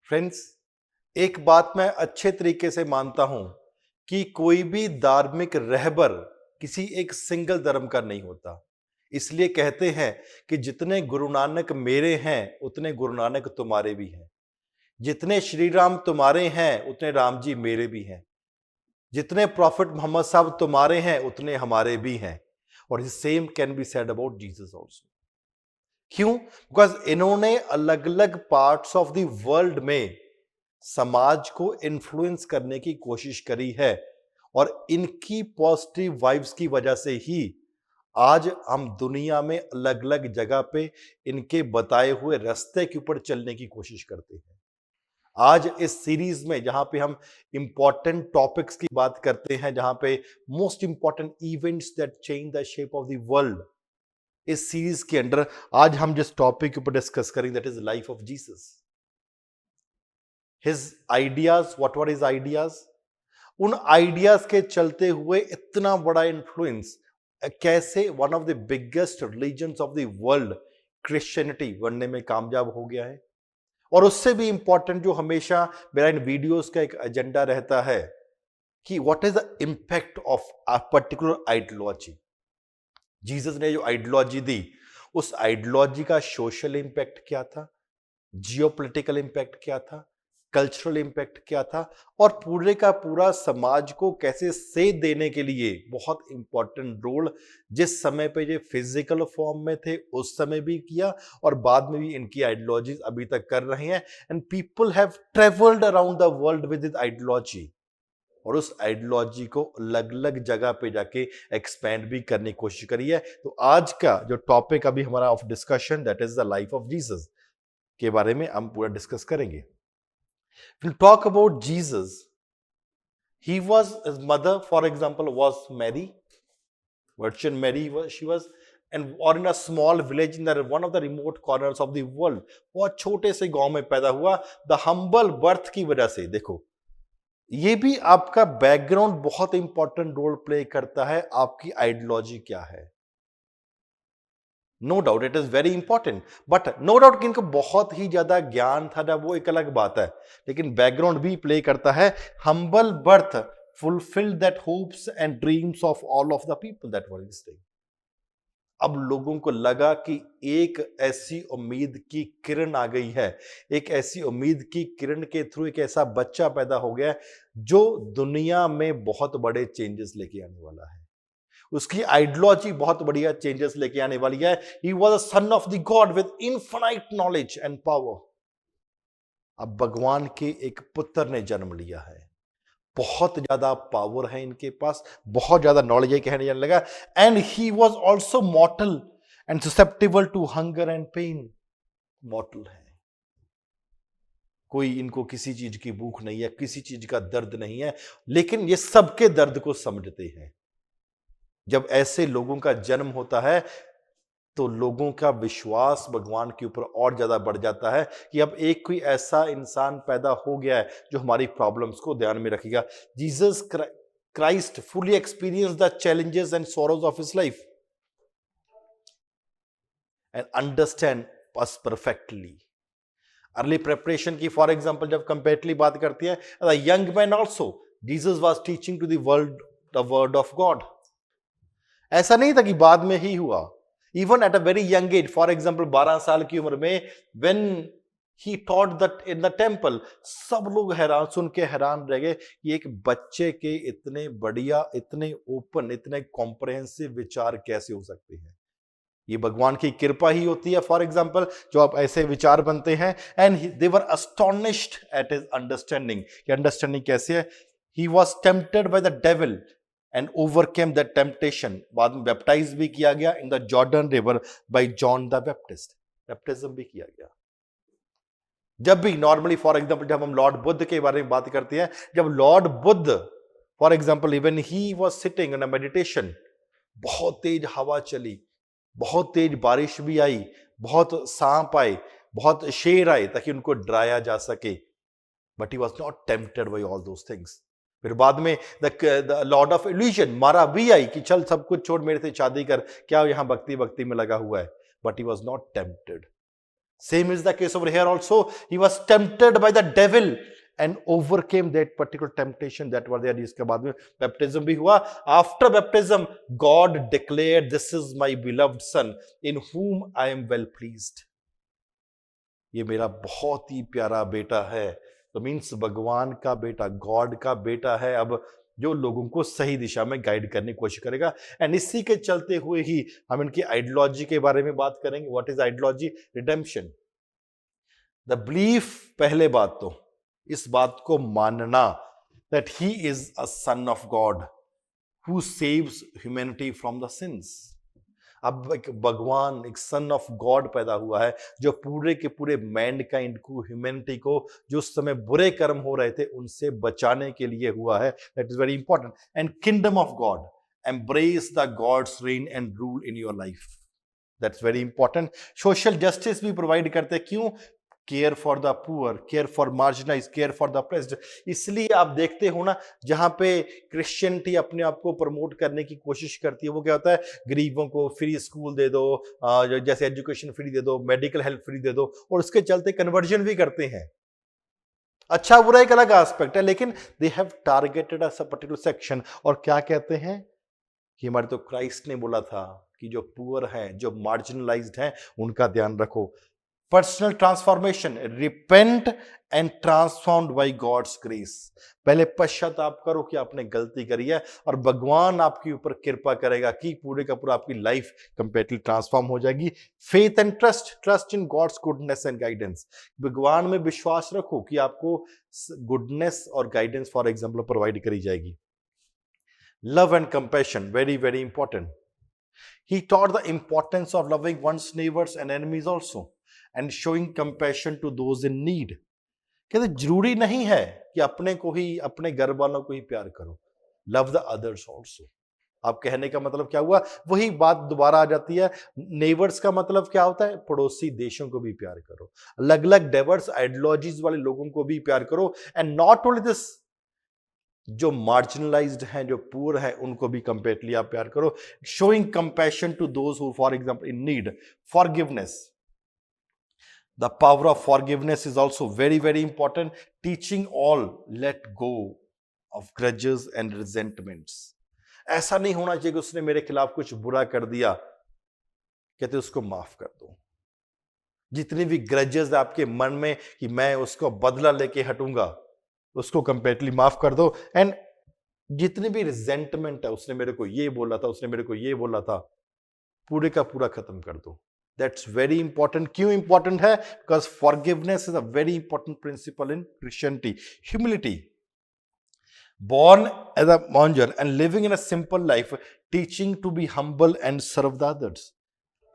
Friends, एक बात मैं अच्छे तरीके से मानता हूं कि कोई भी धार्मिक रहबर किसी एक सिंगल धर्म का नहीं होता। इसलिए कहते हैं कि जितने गुरु नानक मेरे हैं उतने गुरु नानक तुम्हारे भी हैं। जितने श्री राम तुम्हारे हैं उतने राम जी मेरे भी हैं। जितने प्रॉफिट मोहम्मद साहब तुम्हारे हैं उतने हमारे भी हैं। और same can be said about Jesus also. क्यों? बिकॉज इन्होंने अलग अलग पार्ट्स ऑफ द वर्ल्ड में समाज को इन्फ्लुएंस करने की कोशिश करी है और इनकी पॉजिटिव वाइब्स की वजह से ही आज हम दुनिया में अलग अलग जगह पे इनके बताए हुए रास्ते के ऊपर चलने की कोशिश करते हैं। आज इस सीरीज में जहां पे हम इंपॉर्टेंट टॉपिक्स की बात करते हैं, जहां पे most important events that change the shape of the world, इस सीरीज के अंदर आज हम जिस टॉपिक के ऊपर डिस्कस करेंगे that is life of Jesus. His ideas, what were his ideas, उन आइडियाज के चलते हुए इतना बड़ा इन्फ्लुएंस कैसे one of the biggest religions of the world Christianity बनने में कामयाब हो गया है। और उससे भी इंपॉर्टेंट जो हमेशा मेरा इन वीडियोस का एक एजेंडा रहता है कि what is the impact of a particular ideology. Jesus ने जो आइडियोलॉजी दी, उस आइडियोलॉजी का सोशल इंपैक्ट क्या था, जियोपॉलिटिकल इंपैक्ट क्या था, कल्चरल इंपैक्ट क्या था, और पूरे का पूरा समाज को कैसे सेध देने के लिए बहुत इंपॉर्टेंट रोल जिस समय पे ये फिजिकल फॉर्म में थे उस समय भी किया और बाद में भी इनकी आइडियोलॉजीज अभी तक कर रहे हैं। And people have travelled around the world with this ideology और उस आइडियोलॉजी को अलग अलग जगह पे जाके एक्सपेंड भी करने की कोशिश करी है। तो आज का जो टॉपिक अभी हमारा of discussion that is the life of Jesus के बारे में हम पूरा डिस्कस करेंगे। We'll talk about Jesus. His mother, for example, was Mary, Virgin Mary. She was, and or in a small village in one of the remote corners of the world. बहुत छोटे से गांव में पैदा हुआ। The humble birth की वजह से देखो, ये भी आपका बैकग्राउंड बहुत इंपॉर्टेंट रोल प्ले करता है। आपकी आइडियोलॉजी क्या है? No doubt it is very important, but no doubt कि इनको बहुत ही ज्यादा ज्ञान था ना, वो एक अलग बात है, लेकिन बैकग्राउंड भी प्ले करता है। Humble birth fulfilled that hopes and dreams of all of the people that were listing. अब लोगों को लगा कि एक ऐसी उम्मीद की किरण आ गई है, एक ऐसी उम्मीद की किरण के थ्रू एक ऐसा बच्चा पैदा हो गया है जो दुनिया में बहुत बड़े चेंजेस लेके आने वाला है। उसकी आइडियोलॉजी बहुत बढ़िया चेंजेस लेके आने वाली है। He was a son of the God with infinite knowledge and power. अब भगवान के एक पुत्र ने जन्म लिया है, बहुत ज्यादा पावर है इनके पास, बहुत ज्यादा नॉलेज है, कहने जाने लगा। And he was also mortal and susceptible to hunger and pain. Mortal है, कोई इनको किसी चीज की भूख नहीं है, किसी चीज का दर्द नहीं है, लेकिन ये सबके दर्द को समझते हैं। जब ऐसे लोगों का जन्म होता है तो लोगों का विश्वास भगवान के ऊपर और ज्यादा बढ़ जाता है कि अब एक कोई ऐसा इंसान पैदा हो गया है जो हमारी प्रॉब्लम्स को ध्यान में रखेगा। Jesus Christ fully experience the challenges and sorrows of his life and understand us perfectly. Early preparation की फॉर एग्जांपल जब कंपेरेटिवली बात करती है, young man also Jesus was teaching to the word of God. ऐसा नहीं था कि बाद में ही हुआ। Even at a very young age, for example 12 साल की उम्र में, when he taught that in the temple, सब लोग हैरान, सुन के हैरान रह गए कि एक बच्चे के इतने बढ़िया, इतने ओपन, इतने कॉम्प्रहेंसिव विचार कैसे हो सकते हैं। ये भगवान की कृपा ही होती है। फॉर एग्जाम्पल जो आप ऐसे विचार बनते हैं, and they were astonished at his understanding. Understanding कैसे है? He was tempted by the devil and overcame that temptation। बाद में बैप्टाइज भी किया गया in the Jordan river by John the Baptist. Baptism भी किया गया। जब भी नॉर्मली फॉर एग्जांपल जब हम लॉर्ड बुद्ध के बारे में बात करते हैं, जब Lord Buddha for example even he was sitting in a meditation, बहुत तेज हवा चली, बहुत तेज बारिश भी आई, बहुत सांप आए, बहुत शेर आए ताकि उनको डराया जा सके, but he was not tempted by all those things. फिर बाद में द लॉर्ड ऑफ इल्यूजन, मारा भी आई कि चल सब कुछ छोड़ मेरे से शादी कर, क्या यहां भक्ति भक्ति में लगा हुआ है, but he was not tempted. Same is the case over here also. He was tempted by the devil and overcame that particular temptation that were there. जिसके बाद में baptism भी हुआ. After baptism, God declared, "This is my beloved son, in whom I am well pleased." ये मेरा बहुत ही प्यारा बेटा है. तो मीन्स भगवान का बेटा, गॉड का बेटा है अब, जो लोगों को सही दिशा में गाइड करने की कोशिश करेगा. एंड इसी के चलते हुए ही हम इनकी आइडियोलॉजी के बारे में बात करेंगे. What is ideology? Redemption. The belief, पहले बात तो इस बात को मानना that he is a son of God who saves humanity from the sins. अब एक भगवान, एक सन ऑफ गॉड पैदा हुआ है जो पूरे के पूरे मैनकाइंड को, ह्यूमैनिटी को, जो उस समय बुरे कर्म हो रहे थे उनसे बचाने के लिए हुआ है. That is very important. And kingdom of God, embrace the gods rain and rule in your life. That's very important. Social justice भी प्रोवाइड करते हैं. क्यों? Care for the poor, care for marginalise, care for the pressed. इसलिए आप देखते हो ना, जहां पे क्रिश्चियनिटी अपने आप को प्रमोट करने की कोशिश करती है, वो क्या होता है? गरीबों को फ्री स्कूल दे दो, जैसे एजुकेशन फ्री दे दो, मेडिकल हेल्प फ्री दे दो, और उसके चलते कन्वर्जन भी करते हैं. अच्छा बुरा एक अलग एस्पेक्ट है, लेकिन they have targeted a particular section. और क्या कहते हैं कि हमारे तो क्राइस्ट ने बोला था कि जो पुअर हैं, जो मार्जिनलाइज्ड हैं, उनका ध्यान रखो. Personal transformation, repent and transformed by God's grace. पहले पश्चाताप करो कि आपने गलती करी है, और भगवान आपके ऊपर कृपा करेगा कि पूरे का पूरा आपकी लाइफ कंप्लीटली ट्रांसफॉर्म हो जाएगी. Faith and trust, trust in God's goodness and guidance. भगवान में विश्वास रखो कि आपको गुडनेस और गाइडेंस फॉर एग्जाम्पल प्रोवाइड करी जाएगी. Love and compassion, very very important. He taught the importance of loving one's neighbors and enemies also, and showing compassion to those in need. कहते जरूरी नहीं है कि अपने को ही, अपने घर वालों को ही प्यार करो. Love the others also. आप कहने का मतलब क्या हुआ? वही बात दोबारा आ जाती है. नेबर्स का मतलब क्या होता है? पड़ोसी देशों को भी प्यार करो. अलग अलग डाइवर्स आइडियोलॉजीज वाले लोगों को भी प्यार करो. एंड नॉट ओनली दिस, जो मार्जिनलाइज्ड हैं, जो पुअर हैं, उनको भी कंप्लीटली आप प्यार करो. Showing compassion to those who for example in need. Forgiveness, the power of forgiveness is also very very important. Teaching all let go of grudges and resentments. ऐसा नहीं होना चाहिए कि उसने मेरे खिलाफ कुछ बुरा कर दिया, कहते उसको माफ कर दो. जितनी भी ग्रजेस आपके मन में कि मैं उसको बदला लेके हटूंगा, उसको कंप्लीटली माफ कर दो. एंड जितनी भी रिजेंटमेंट है, उसने मेरे को ये बोला था, उसने मेरे को ये बोला था, पूरे का पूरा खत्म कर दो. That's very important. क्यों इंपॉर्टेंट है? Because forgiveness is a very important principle in Christianity. Humility, born as a monger and living in a simple life, teaching to be humble and serve the others.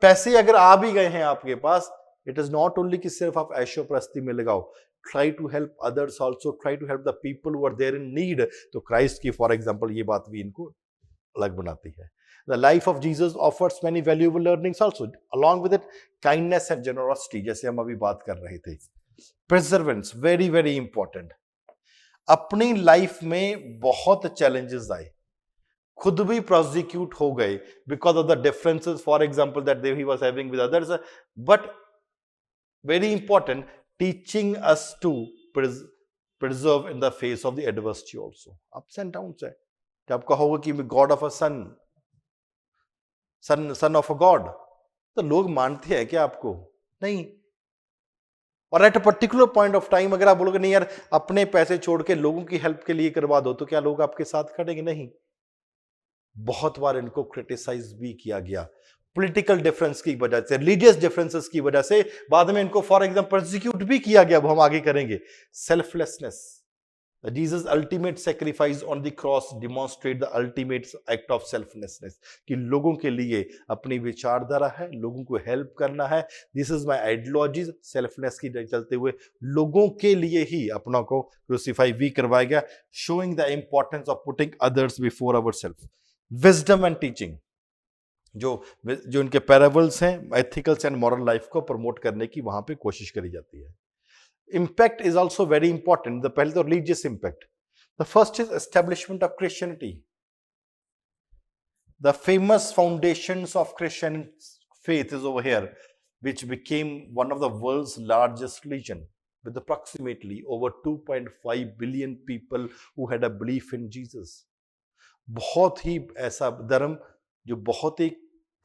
पैसे अगर आ भी गए हैं आपके पास, it is not only कि सिर्फ आप ऐशो प्रस्ती में लगाओ. Try to help others also, try to help the people who are there in need. तो क्राइस्ट की फॉर एग्जाम्पल ये बात भी इनको अलग बनाती है. The life of Jesus offers many valuable learnings also, along with it kindness and generosity, जैसे हम अभी बात कर रहे थे. Perseverance, very very important. अपनी लाइफ में बहुत चैलेंजेस आए, खुद भी प्रोसिक्यूट हो गए because of the differences for example that he was having with others. But very important, teaching us to preserve in the face of the adversity also. Ups and downs है. जब कहोगे कि God of a son of a God, तो लोग मानते हैं क्या आपको? नहीं. और at a particular point of time अगर आप बोलोगे नहीं यार अपने पैसे छोड़ के लोगों की हेल्प के लिए करवा दो, तो क्या लोग आपके साथ खड़ेंगे? नहीं. बहुत बार इनको क्रिटिसाइज भी किया गया पॉलिटिकल डिफरेंस की वजह से, रिलीजियस डिफरेंसेस की वजह से. बाद में इनको फॉर एग्जाम्पल प्रोसिक्यूट भी किया गया, वो हम आगे करेंगे. Selflessness, Jesus' ultimate sacrifice on the cross demonstrate the ultimate act of selflessness, कि लोगों के लिए अपनी विचारधारा है, लोगों को हेल्प करना है. This is my ideologies. Selfless की चलते हुए लोगों के लिए ही अपना को क्रूसीफाई भी करवाया गया. Showing the importance of putting others before our self. Wisdom and teaching, जो इनके पैराबल्स हैं, एथिकल्स एंड मॉरल लाइफ को प्रमोट करने की वहां पे कोशिश करी जाती है. Impact is also very important. The पहले तो religious impact. The first is establishment of Christianity. The famous foundations of Christian faith is over here. which became one of the world's largest religion with approximately over 2.5 billion people who had a belief in Jesus. बहुत ही ऐसा धर्म जो बहुत ही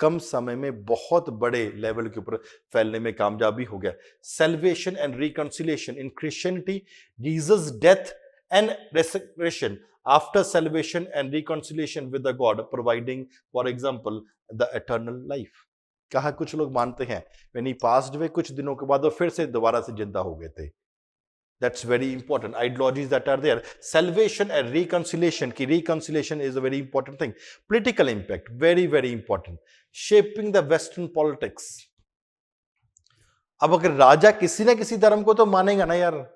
कम समय में बहुत बड़े level के ऊपर फैलने में कामयाबी हो गया. Salvation and reconciliation in Christianity, Jesus' death and resurrection after salvation and reconciliation with the God, providing, for example, the eternal life. कहा कुछ लोग मानते हैं when he passed away, कुछ दिनों के बाद वो फिर से दोबारा से जिंदा हो गए थे. That's very important. Ideologies that are there. Salvation and reconciliation. Ki reconciliation is a very important thing. Political impact. Very, very important. Shaping the Western politics. अब अगर राजा किसी ना किसी धर्म को तो मानेगा ना यार.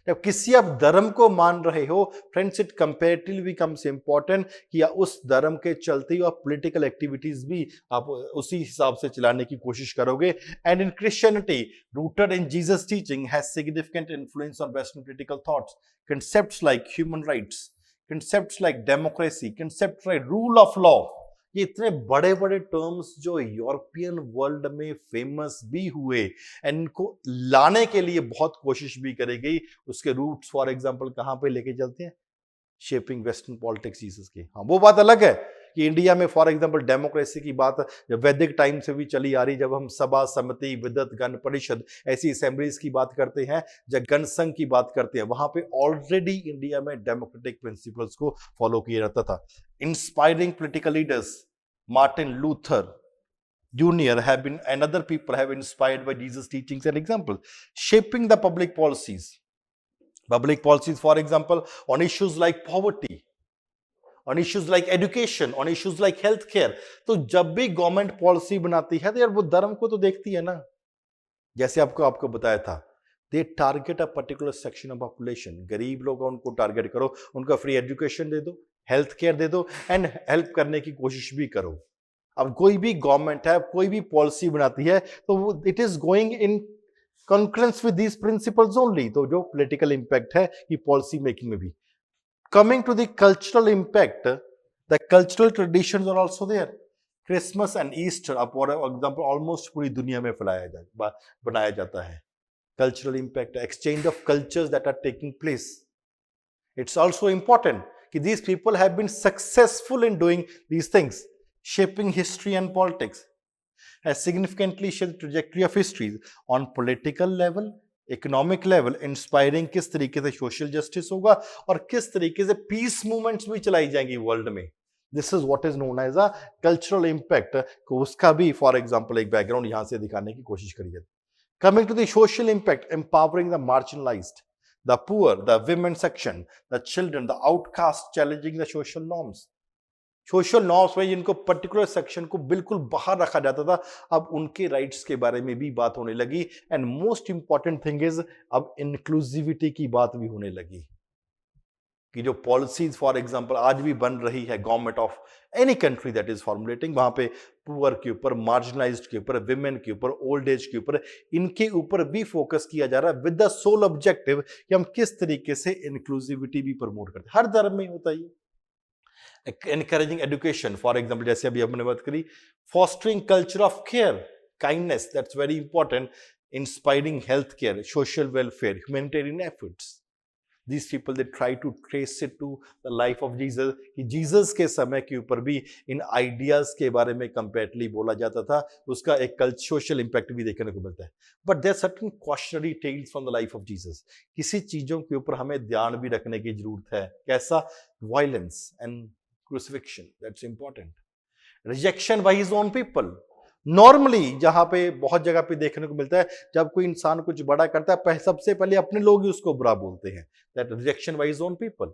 जब किसी आप धर्म को मान रहे हो, friends, it comparatively becomes important कि उस धर्म के चलते आप पॉलिटिकल एक्टिविटीज भी आप उसी हिसाब से चलाने की कोशिश करोगे. And in Christianity, rooted in Jesus teaching, has significant influence on western political thoughts. Concepts like human rights, concepts like democracy, concepts like rule of law, ये इतने बड़े बड़े टर्म्स जो यूरोपियन वर्ल्ड में फेमस भी हुए एंड इनको लाने के लिए बहुत कोशिश भी करी गई. उसके रूट्स फॉर एग्जांपल कहां पे लेके चलते हैं? शेपिंग वेस्टर्न पॉलिटिक्स जीसस के. हाँ, वो बात अलग है कि इंडिया में फॉर एग्जांपल डेमोक्रेसी की बात जब वैदिक टाइम से भी चली आ रही, जब हम सभा, समिति, विदत, गण परिषद ऐसी असेंबलीज की बात करते हैं, जब गण संघ की बात करते हैं, वहां पे ऑलरेडी इंडिया में डेमोक्रेटिक प्रिंसिपल्स को फॉलो किया जाता था. Inspiring political leaders, Martin Luther Jr. have been, and other people have inspired by Jesus' teachings and examples, shaping the public policies. Public policies, for example, on issues like poverty, on issues like education, on issues like healthcare. तो जब भी government policy बनाती है तो यार वो धर्म को तो देखती है ना. जैसे आपको बताया था, दे target a particular section of population. गरीब लोग उनको टारगेट करो, उनका फ्री एजुकेशन दे दो, हेल्थ केयर दे दो एंड हेल्प करने की कोशिश भी करो. अब कोई भी गवर्नमेंट है, कोई भी पॉलिसी बनाती है तो it is going in concurrence with these principles only. तो जो पॉलिटिकल इंपैक्ट है कि पॉलिसी मेकिंग में भी. Coming to the cultural impact, the cultural traditions are also there. Christmas and Easter for example almost पूरी दुनिया में बनाया जाता है. Cultural impact, exchange of cultures that are taking place. It's also important कि these people have been successful in doing these things, shaping history and politics, has significantly shaped the trajectory of history on political level, economic level, inspiring किस तरीके से social justice होगा और किस तरीके से peace movements भी चलाई जाएंगी वर्ल्ड में. This is what is known as a cultural impact. को उसका भी फॉर एग्जाम्पल एक बैकग्राउंड यहां से दिखाने की कोशिश करिए. Coming to the social impact, empowering the marginalized, the poor, the women section, the children, the outcasts, challenging the social norms. Social norms में जिनको पर्टिकुलर सेक्शन को बिल्कुल बाहर रखा जाता था, अब उनके राइट्स के बारे में भी बात होने लगी. And most important thing is अब इंक्लूसिविटी की बात भी होने लगी कि जो पॉलिसीज फॉर एग्जांपल आज भी बन रही है government of any country that is formulating, वहां पे पुअर के ऊपर, मार्जिनलाइज्ड के ऊपर, विमेन के ऊपर, ओल्ड एज के ऊपर, इनके ऊपर भी फोकस किया जा रहा है विद द सोल ऑब्जेक्टिव कि हम किस तरीके से इंक्लूसिविटी भी प्रमोट करते हैं. हर धर्म में होता है. एनकरेजिंग एजुकेशन फॉर एग्जाम्पल, जैसे अभी हमने बात करी, fostering culture of care, kindness, that's very important, inspiring health care, social welfare, humanitarian efforts. These people, they try to trace it to the life of Jesus, कि Jesus के समय के ऊपर भी इन आइडियाज के बारे में कंपेरेटिवली बोला जाता था. उसका एक सोशल इंपैक्ट भी देखने को मिलता है. But there certain cautionary tales from the life of Jesus. किसी चीजों के ऊपर हमें ध्यान भी रखने की जरूरत है. कैसा? Violence and crucifixion, that's important. Rejection by his own people. Normally जहां पे बहुत जगह पे देखने को मिलता है, जब कोई इंसान कुछ बड़ा करता है सबसे पहले अपने लोग ही उसको बुरा बोलते हैं. That rejection by his own people.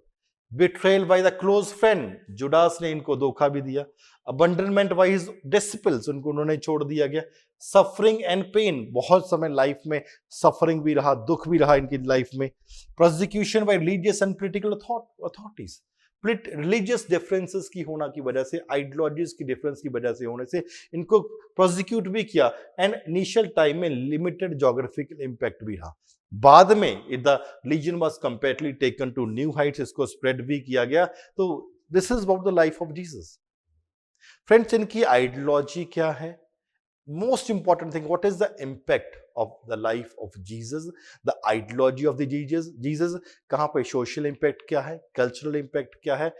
Betrayal by the close friend, Judas ने इनको धोखा भी दिया. अबंडनमेंट बाय हिज डिसिपल्स, उनको उन्होंने छोड़ दिया गया. सफरिंग एंड पेन, बहुत समय लाइफ में सफरिंग भी रहा, दुख भी रहा इनकी लाइफ में. Prosecution by religious and political authorities. Religious differences की होना की वजह से, आइडियोलॉजीज की डिफरेंस की वजह से होने से इनको प्रोसिक्यूट भी किया. एंड इनिशियल टाइम में लिमिटेड ज्योग्राफिकल इंपैक्ट भी रहा. बाद में the religion was completely taken to new heights, इसको स्प्रेड भी किया गया. तो this is about the life of Jesus. Friends, इनकी आइडियोलॉजी क्या है, most important thing, what is the impact of the life of Jesus, the ideology of the Jesus, कहाँ पे social impact क्या है, cultural impact क्या है,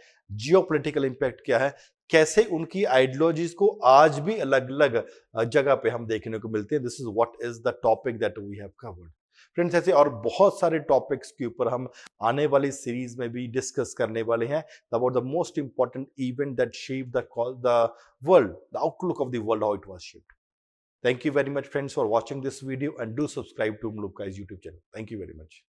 geopolitical impact क्या है, कैसे उनकी आइडियोलॉजीज को आज भी अलग अलग जगह पे हम देखने को मिलते हैं. This is what is the topic that we have covered. Friends, ऐसे और बहुत सारे टॉपिक्स के ऊपर हम आने वाली सीरीज में भी डिस्कस करने वाले हैं about the most important event that shape the world, the outlook of the world, how it was shaped. Thank you very much, friends, for watching this video, and do subscribe to Mlupkai's YouTube channel. Thank you very much.